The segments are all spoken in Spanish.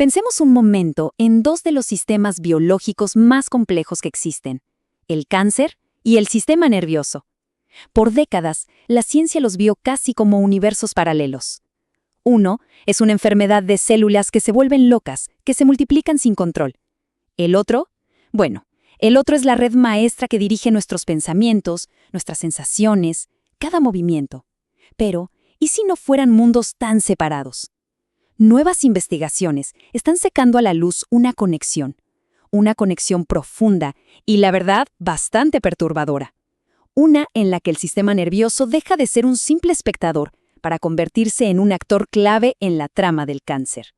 Pensemos un momento en dos de los sistemas biológicos más complejos que existen, el cáncer y el sistema nervioso. Por décadas, la ciencia los vio casi como universos paralelos. Uno es una enfermedad de células que se vuelven locas, que se multiplican sin control. El otro es la red maestra que dirige nuestros pensamientos, nuestras sensaciones, cada movimiento. Pero, ¿y si no fueran mundos tan separados? Nuevas investigaciones están sacando a la luz una conexión profunda y, la verdad, bastante perturbadora. Una en la que el sistema nervioso deja de ser un simple espectador para convertirse en un actor clave en la trama del cáncer.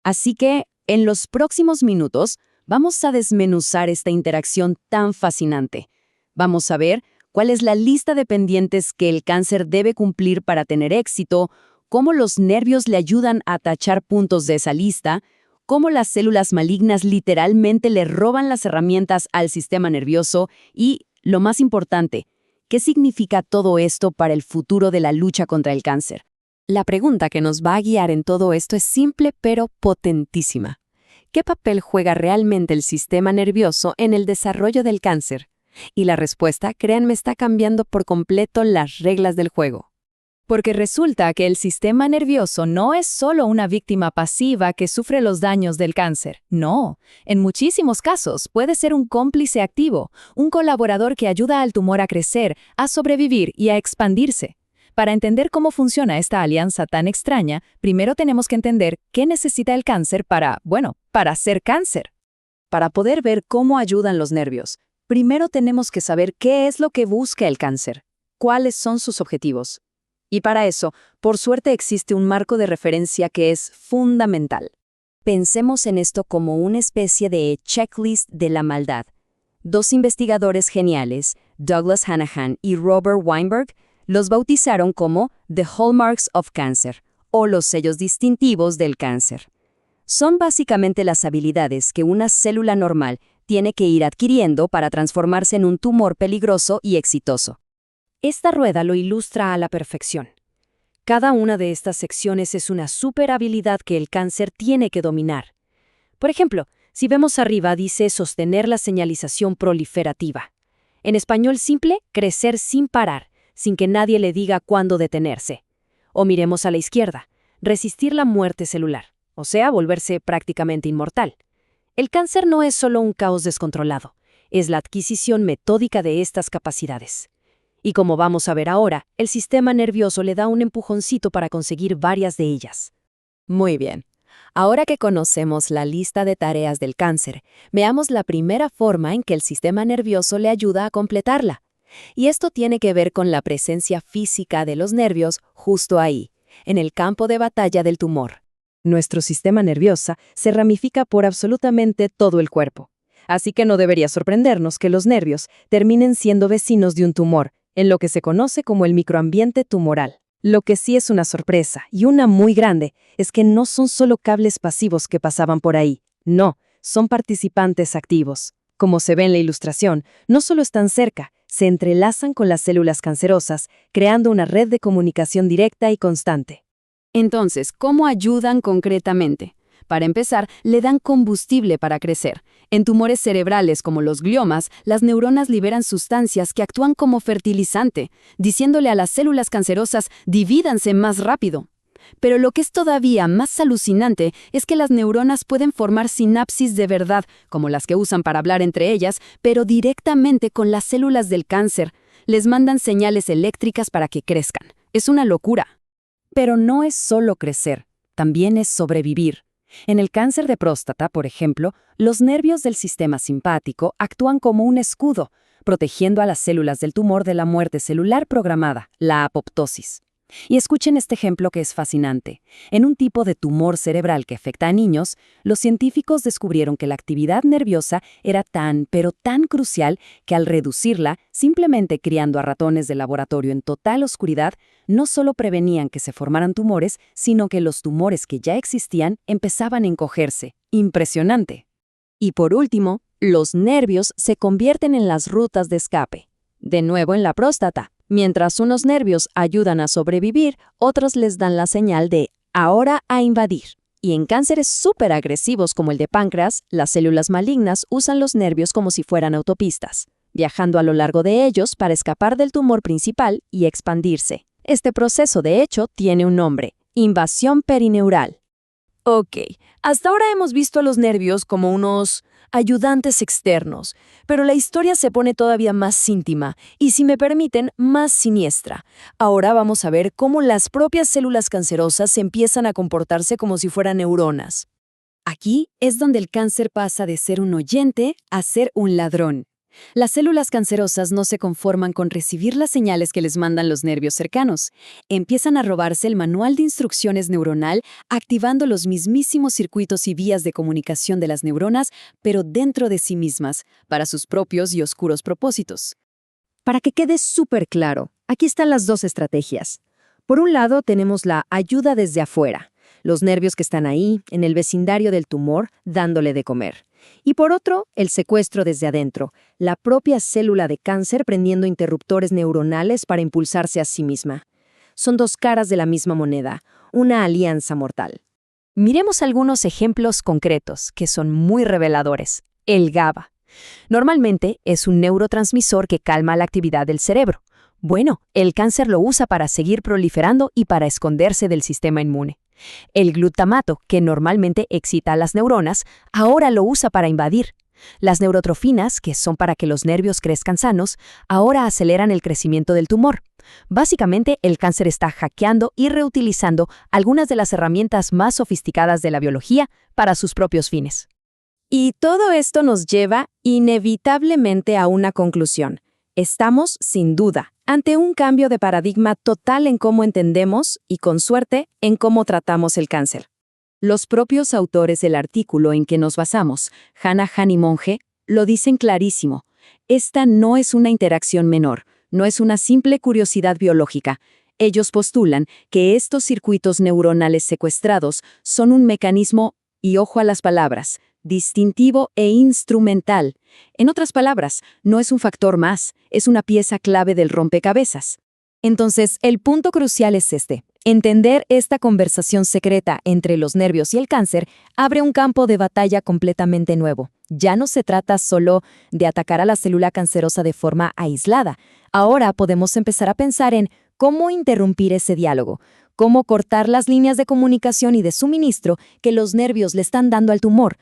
Así que, en los próximos minutos, vamos a desmenuzar esta interacción tan fascinante. Vamos a ver cuál es la lista de pendientes que el cáncer debe cumplir para tener éxito, cómo los nervios le ayudan a tachar puntos de esa lista, cómo las células malignas literalmente le roban las herramientas al sistema nervioso y, lo más importante, ¿qué significa todo esto para el futuro de la lucha contra el cáncer? La pregunta que nos va a guiar en todo esto es simple pero potentísima. ¿Qué papel juega realmente el sistema nervioso en el desarrollo del cáncer? Y la respuesta, créanme, está cambiando por completo las reglas del juego. Porque resulta que el sistema nervioso no es solo una víctima pasiva que sufre los daños del cáncer. No, en muchísimos casos puede ser un cómplice activo, un colaborador que ayuda al tumor a crecer, a sobrevivir y a expandirse. Para entender cómo funciona esta alianza tan extraña, primero tenemos que entender qué necesita el cáncer para ser cáncer. Para poder ver cómo ayudan los nervios, primero tenemos que saber qué es lo que busca el cáncer, cuáles son sus objetivos. Y para eso, por suerte existe un marco de referencia que es fundamental. Pensemos en esto como una especie de checklist de la maldad. Dos investigadores geniales, Douglas Hanahan y Robert Weinberg, los bautizaron como The Hallmarks of Cancer, o los sellos distintivos del cáncer. Son básicamente las habilidades que una célula normal tiene que ir adquiriendo para transformarse en un tumor peligroso y exitoso. Esta rueda lo ilustra a la perfección. Cada una de estas secciones es una super habilidad que el cáncer tiene que dominar. Por ejemplo, si vemos arriba dice sostener la señalización proliferativa. En español simple, crecer sin parar, sin que nadie le diga cuándo detenerse. O miremos a la izquierda, resistir la muerte celular, o sea, volverse prácticamente inmortal. El cáncer no es solo un caos descontrolado, es la adquisición metódica de estas capacidades. Y como vamos a ver ahora, el sistema nervioso le da un empujoncito para conseguir varias de ellas. Muy bien. Ahora que conocemos la lista de tareas del cáncer, veamos la primera forma en que el sistema nervioso le ayuda a completarla. Y esto tiene que ver con la presencia física de los nervios justo ahí, en el campo de batalla del tumor. Nuestro sistema nervioso se ramifica por absolutamente todo el cuerpo. Así que no debería sorprendernos que los nervios terminen siendo vecinos de un tumor, en lo que se conoce como el microambiente tumoral. Lo que sí es una sorpresa, y una muy grande, es que no son solo cables pasivos que pasaban por ahí. No, son participantes activos. Como se ve en la ilustración, no solo están cerca, se entrelazan con las células cancerosas, creando una red de comunicación directa y constante. Entonces, ¿cómo ayudan concretamente? Para empezar, le dan combustible para crecer. En tumores cerebrales como los gliomas, las neuronas liberan sustancias que actúan como fertilizante, diciéndole a las células cancerosas, divídanse más rápido. Pero lo que es todavía más alucinante es que las neuronas pueden formar sinapsis de verdad, como las que usan para hablar entre ellas, pero directamente con las células del cáncer. Les mandan señales eléctricas para que crezcan. Es una locura. Pero no es solo crecer, también es sobrevivir. En el cáncer de próstata, por ejemplo, los nervios del sistema simpático actúan como un escudo, protegiendo a las células del tumor de la muerte celular programada, la apoptosis. Y escuchen este ejemplo que es fascinante. En un tipo de tumor cerebral que afecta a niños, los científicos descubrieron que la actividad nerviosa era pero tan crucial que al reducirla, simplemente criando a ratones de laboratorio en total oscuridad, no solo prevenían que se formaran tumores, sino que los tumores que ya existían empezaban a encogerse. ¡Impresionante! Y por último, los nervios se convierten en las rutas de escape. De nuevo en la próstata. Mientras unos nervios ayudan a sobrevivir, otros les dan la señal de ahora a invadir. Y en cánceres súper agresivos como el de páncreas, las células malignas usan los nervios como si fueran autopistas, viajando a lo largo de ellos para escapar del tumor principal y expandirse. Este proceso, de hecho, tiene un nombre: invasión perineural. Ok, hasta ahora hemos visto a los nervios como unos ayudantes externos, pero la historia se pone todavía más íntima y, si me permiten, más siniestra. Ahora vamos a ver cómo las propias células cancerosas empiezan a comportarse como si fueran neuronas. Aquí es donde el cáncer pasa de ser un oyente a ser un ladrón. Las células cancerosas no se conforman con recibir las señales que les mandan los nervios cercanos. Empiezan a robarse el manual de instrucciones neuronal, activando los mismísimos circuitos y vías de comunicación de las neuronas, pero dentro de sí mismas, para sus propios y oscuros propósitos. Para que quede súper claro, aquí están las dos estrategias. Por un lado, tenemos la ayuda desde afuera, los nervios que están ahí, en el vecindario del tumor, dándole de comer. Y por otro, el secuestro desde adentro, la propia célula de cáncer prendiendo interruptores neuronales para impulsarse a sí misma. Son dos caras de la misma moneda, una alianza mortal. Miremos algunos ejemplos concretos que son muy reveladores. El GABA. Normalmente es un neurotransmisor que calma la actividad del cerebro. Bueno, el cáncer lo usa para seguir proliferando y para esconderse del sistema inmune. El glutamato, que normalmente excita a las neuronas, ahora lo usa para invadir. Las neurotrofinas, que son para que los nervios crezcan sanos, ahora aceleran el crecimiento del tumor. Básicamente, el cáncer está hackeando y reutilizando algunas de las herramientas más sofisticadas de la biología para sus propios fines. Y todo esto nos lleva inevitablemente a una conclusión. Estamos, sin duda, ante un cambio de paradigma total en cómo entendemos y, con suerte, en cómo tratamos el cáncer. Los propios autores del artículo en que nos basamos, Hanahan y Monge, lo dicen clarísimo. Esta no es una interacción menor, no es una simple curiosidad biológica. Ellos postulan que estos circuitos neuronales secuestrados son un mecanismo, y ojo a las palabras, distintivo e instrumental. En otras palabras, no es un factor más, es una pieza clave del rompecabezas. Entonces, el punto crucial es este. Entender esta conversación secreta entre los nervios y el cáncer abre un campo de batalla completamente nuevo. Ya no se trata solo de atacar a la célula cancerosa de forma aislada. Ahora podemos empezar a pensar en cómo interrumpir ese diálogo, cómo cortar las líneas de comunicación y de suministro que los nervios le están dando al tumor.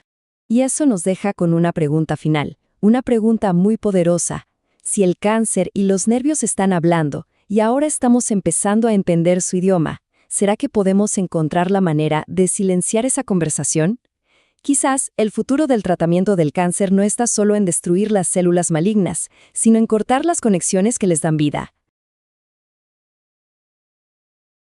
Y eso nos deja con una pregunta final, una pregunta muy poderosa. Si el cáncer y los nervios están hablando, y ahora estamos empezando a entender su idioma, ¿será que podemos encontrar la manera de silenciar esa conversación? Quizás el futuro del tratamiento del cáncer no está solo en destruir las células malignas, sino en cortar las conexiones que les dan vida.